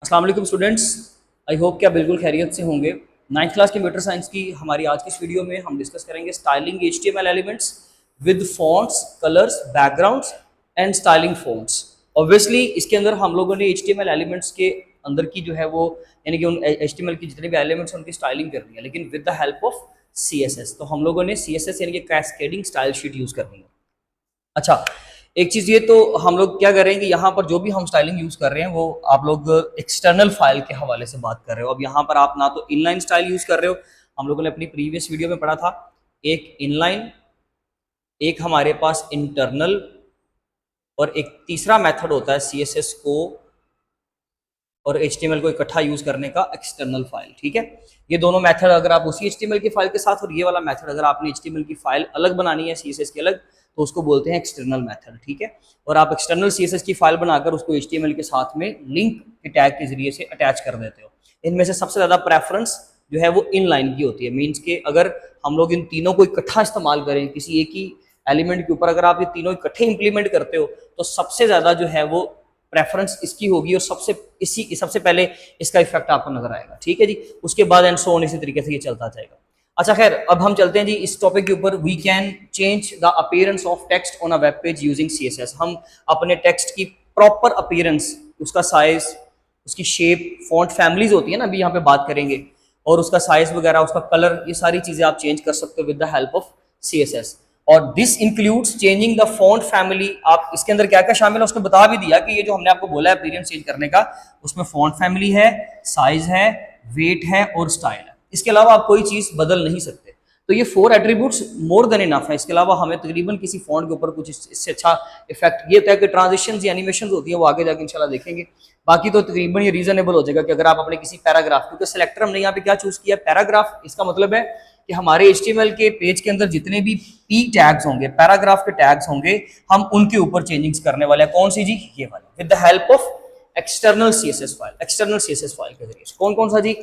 अस्सलाम वालेकुम students. I hope कि आप बिल्कुल खैरियत से होंगे। 9th क्लास कंप्यूटर साइंस की हमारी आज की इस वीडियो में हम डिस्कस करेंगे styling HTML elements with fonts, colours, backgrounds and styling fonts. Obviously इसके अंदर हम लोगों ने HTML एलिमेंट्स के अंदर की जो है वो यानी कि उन HTML की जितने भी एलिमेंट्स हैं उनकी स्टाइलिंग करनी है, लेकिन with the help of CSS। तो हम लोगों ने CSS यानी कि कैस्केडिंग स्टाइल शीट यूज़ करनी है। अच्छा, एक चीज़ ये तो हम लोग क्या करेंगे, यहाँ पर जो भी हम स्टाइलिंग यूज़ कर रहे हैं वो आप लोग एक्सटर्नल फाइल के हवाले से बात कर रहे हो। अब यहाँ पर आप ना तो इनलाइन स्टाइल यूज़ कर रहे हो, हम लोगों ने अपनी प्रीवियस वीडियो में पढ़ा था, एक इनलाइन, एक हमारे पास इंटरनल और एक तीसरा मेथड होता है CSS को और HTML को इकट्ठा यूज करने का, एक्सटर्नल फाइल। ठीक है, ये दोनों मेथड अगर आप उसी HTML की फाइल के साथ और ये वाला मेथड अगर आपने HTML की फाइल अलग बनानी है CSS की अलग, तो उसको बोलते हैं एक्सटर्नल मेथड। ठीक है, और आप एक्सटर्नल CSS की फाइल बनाकर उसको HTML के साथ में लिंक के टैग के जरिए से अटैच कर देते हो। इनमें से सबसे ज्यादा प्रेफरेंस जो है वो इनलाइन की होती है। मीन्स के अगर हम लोग इन तीनों को इकट्ठा इस्तेमाल करें किसी एक ही एलिमेंट के ऊपर, अगर आप ये तीनों इकट्ठे इंप्लीमेंट करते हो तो सबसे ज्यादा जो है वो प्रेफरेंस इसकी होगी और सबसे पहले इसका इफेक्ट आपको नजर आएगा। ठीक है जी, उसके बाद एंड सो ऑन, इसी तरीके से ये चलता जाएगा। अच्छा खैर, अब हम चलते हैं जी इस टॉपिक के ऊपर। We can change the appearance of text on a web page using CSS। हम अपने टेक्स्ट की प्रॉपर अपीयरेंस, उसका साइज, उसकी शेप, फॉन्ट फैमिलीज होती है ना, अभी यहाँ पे बात करेंगे, और उसका साइज वगैरह, उसका कलर, ये सारी चीजें आप चेंज कर सकते हो with the help of CSS। और this includes changing the font family. आप इसके अंदर क्या क्या शामिल है उसने बता भी दिया कि ये जो हमने आपको बोला है अपीयरेंस चेंज करने का, उसमें फॉन्ट फैमिली है, साइज है, वेट है और स्टाइल है। इसके अलावा आप कोई चीज बदल नहीं सकते। तो ये 4 एट्रीब्यूट्स मोर देन इनफ है। इसके अलावा हमें तकरीबन किसी फॉन्ट के ऊपर कुछ इससे अच्छा इफेक्ट ये होता है कि ट्रांजिशंस या एनिमेशंस होती है, वो आगे जाके इंशाल्लाह देखेंगे। बाकी तो तकरीबन ये रीजनेबल हो जाएगा कि अगर आप अपने किसी पैराग्राफ, क्योंकि सिलेक्टर हमने यहाँ पे क्या चूज किया, पैराग्राफ, इसका मतलब है कि हमारे HTML के पेज के अंदर जितने भी P टैग्स होंगे, पैराग्राफ के टैग्स होंगे, हम उनके ऊपर चेंजिंग्स करने वाले हैं। कौन सी जी? ये वाले, with the help of external CSS file. External CSS file के जरिए कौन कौन सा जी?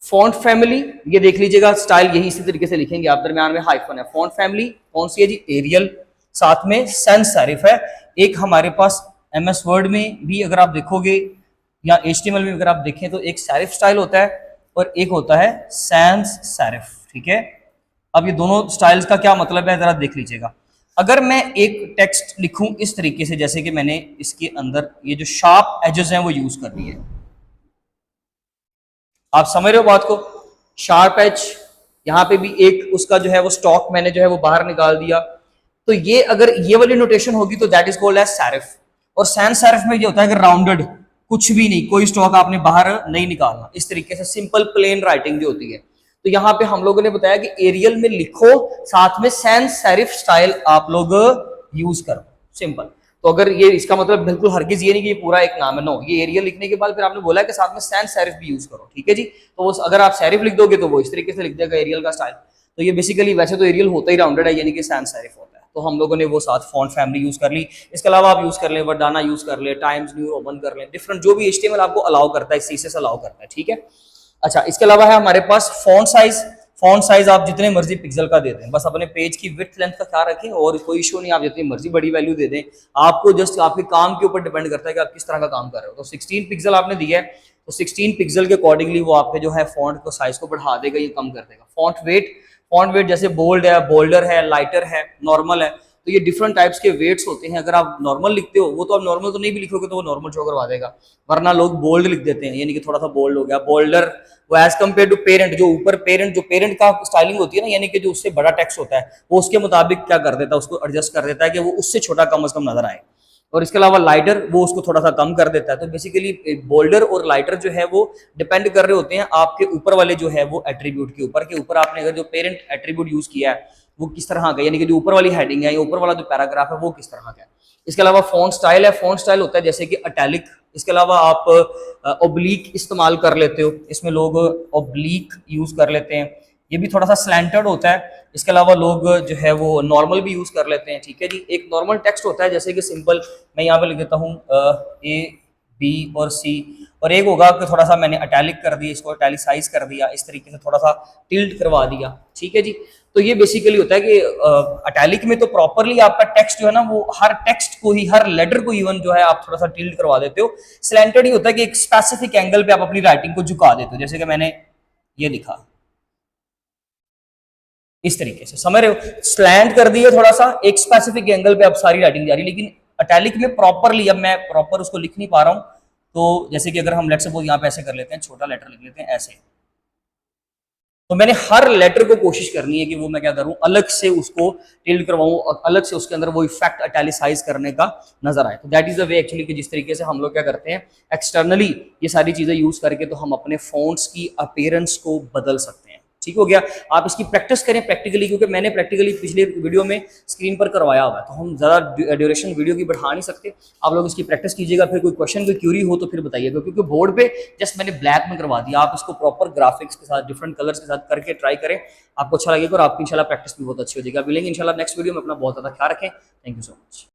फॉन्ट फैमिली, ये देख लीजिएगा, स्टाइल यही इसी तरीके से लिखेंगे आप, दरमियान में हाइफन है। फॉन्ट फैमिली कौन सी है जी? एरियल, साथ में सैंस सेरिफ है। एक हमारे पास MS वर्ड में भी अगर आप देखोगे या HTML में अगर आप देखें तो एक सेरिफ स्टाइल होता है और एक होता है सैंस सेरिफ। ठीक है, अब ये दोनों स्टाइल्स का क्या मतलब है जरा देख लीजिएगा। अगर मैं एक टेक्स्ट लिखूं इस तरीके से, जैसे कि मैंने इसके अंदर ये जो शार्प एजेस हैं वो यूज कर दी है, आप समझ रहे हो बात को? शार्प एज, यहाँ पे भी एक उसका जो है वो स्टॉक मैंने जो है वो बाहर निकाल दिया। तो ये अगर ये वाली नोटेशन होगी तो that is called as serif. और सैंस सैरिफ में ये होता है कि राउंडेड, कुछ भी नहीं, कोई स्टॉक आपने बाहर नहीं निकालना, इस तरीके से सिंपल प्लेन राइटिंग जो होती है। तो यहाँ पे हम लोगों ने बताया कि एरियल में लिखो, साथ में सैंस सैरिफ स्टाइल आप लोग यूज करो, सिंपल। तो अगर ये इसका मतलब बिल्कुल हरगिज ये नहीं कि ये पूरा एक नाम है, नो, ये एरियल लिखने के बाद फिर आपने बोला कि साथ में सैंस सैरिफ भी यूज करो। ठीक है जी, तो वो अगर आप सैरिफ लिख दोगे तो वो इस तरीके से लिख देगा एरियल का स्टाइल। तो ये बेसिकली, वैसे तो एरियल होता ही राउंडेड है, यानी कि सैंस सैरिफ होता है। तो हम लोगों ने वो साथ फॉन्ट फैमिली यूज कर ली। इसके अलावा आप यूज कर ले वर्डाना, यूज कर ले टाइम्स न्यू रोमन, कर ले डिफरेंट, जो भी HTML आपको अलाउ करता है, CSS अलाउ करता है। ठीक है, अच्छा, इसके अलावा है हमारे पास फॉन्ट साइज। फॉन्ट साइज आप जितने मर्जी पिक्सल का दे दें, बस अपने पेज की विड्थ लेंथ का ख्याल रखें और कोई इशू नहीं, आप जितनी मर्जी बड़ी वैल्यू दे दें। आपको जस्ट आपके काम के ऊपर डिपेंड करता है कि आप किस तरह का काम कर रहे हो। तो 16 पिक्सल आपने दिया है, तो 16 पिक्सल के अकॉर्डिंगली वो आपके जो है फॉन्ट को साइज को बढ़ा देगा, ये कम कर देगा। फॉन्ट वेट जैसे बोल्ड है, बोल्डर है, लाइटर है, नॉर्मल है, तो ये डिफरेंट टाइप्स के वेट्स होते हैं। अगर आप नॉर्मल लिखते हो, वो तो आप नॉर्मल तो नहीं भी लिखोगे तो वो नॉर्मल शो करवा देगा, वरना लोग बोल्ड लिख देते हैं, यानी कि थोड़ा सा बोल्ड हो गया, बोल्डर। वो एज कम्पेयर टू पेरेंट, जो ऊपर पेरेंट, जो पेरेंट का स्टाइलिंग होती है ना, यानी कि जो उससे बड़ा टेक्स्ट होता है, वो उसके मुताबिक क्या कर देता है, उसको एडजस्ट कर देता है कि वो उससे छोटा कम से कम नजर आए। और इसके अलावा लाइटर, वो उसको थोड़ा सा कम कर देता है। तो बेसिकली बोल्डर और लाइटर जो है वो डिपेंड कर रहे होते हैं आपके ऊपर वाले जो है वो एट्रीब्यूट के ऊपर आपने अगर जो पेरेंट एट्रीब्यूट यूज किया है वो किस तरह का, यानी कि जो ऊपर वाली हेडिंग है या ऊपर वाला जो पैराग्राफ है वो किस तरह का है। इसके अलावा फॉन्ट स्टाइल है। फॉन्ट स्टाइल होता है जैसे कि अटैलिक। इसके अलावा आप ओब्लीक इस्तेमाल कर लेते हो, इसमें लोग ओब्लीक यूज कर लेते हैं, ये भी थोड़ा सा स्लैंटेड होता है। इसके अलावा लोग जो है वो नॉर्मल भी यूज कर लेते हैं। ठीक है जी, एक नॉर्मल टेक्स्ट होता है जैसे कि सिंपल, मैं यहाँ पे लिख देता हूँ A बी और सी, और एक होगा कि थोड़ा सा मैंने अटैलिक कर दिया, इसको अटैलिसाइज कर दिया, इस तरीके से थोड़ा सा टिल्ट करवा दिया। ठीक है जी। तो ये बेसिकली होता है कि अटैलिक में तो प्रॉपरली आपका टेक्स्ट जो है ना वो हर टेक्स्ट को ही, हर लेटर को इवन जो है आप थोड़ा सा टिल्ट करवा देते हो। स्लैंटेड ही होता है कि एक स्पेसिफिक एंगल पे आप अपनी राइटिंग को झुका देते हो, जैसे कि मैंने ये लिखा इस तरीके से, समझ रहे हो, स्लैंट कर दिए थोड़ा सा, एक स्पेसिफिक एंगल पे अब सारी राइटिंग जा रही है। लेकिन अटैलिक में प्रॉपरली, अब मैं प्रॉपर उसको लिख नहीं पा रहा हूं, तो जैसे कि अगर हम लेट्स सपोज यहाँ पे ऐसे कर लेते हैं, छोटा लेटर लिख लेते हैं ऐसे, तो मैंने हर लेटर को कोशिश करनी है कि वो मैं क्या करूं, अलग से उसको टिल्ड करवाऊं और अलग से उसके अंदर वो इफेक्ट अटैलिसाइज करने का नजर आए। तो that is the way actually कि जिस तरीके से हम लोग क्या करते हैं एक्सटर्नली ये सारी चीजें यूज करके तो हम अपने फॉन्ट्स की अपीयरेंस को बदल सकते हैं। ठीक हो गया। आप इसकी प्रैक्टिस करें प्रैक्टिकली, क्योंकि मैंने प्रैक्टिकली पिछले वीडियो में स्क्रीन पर करवाया हुआ है, तो हम ज़्यादा ड्यूरेशन वीडियो की बढ़ा नहीं सकते। आप लोग इसकी प्रैक्टिस कीजिएगा, फिर कोई क्वेश्चन कोई क्यूरी हो तो फिर बताइएगा, क्योंकि बोर्ड पे जस्ट मैंने ब्लैक में करवा दिया। आप इसको प्रॉपर ग्राफिक्स के साथ, डिफरेंट कलर्स के साथ करके ट्राई करें, आपको अच्छा लगेगा और आपकी इंशाल्लाह प्रैक्टिस भी बहुत अच्छी हो जाएगी। आप मिलेंगे इंशाल्लाह नेक्स्ट वीडियो में। अपना बहुत ज़्यादा ख्याल रखें। Thank you so much.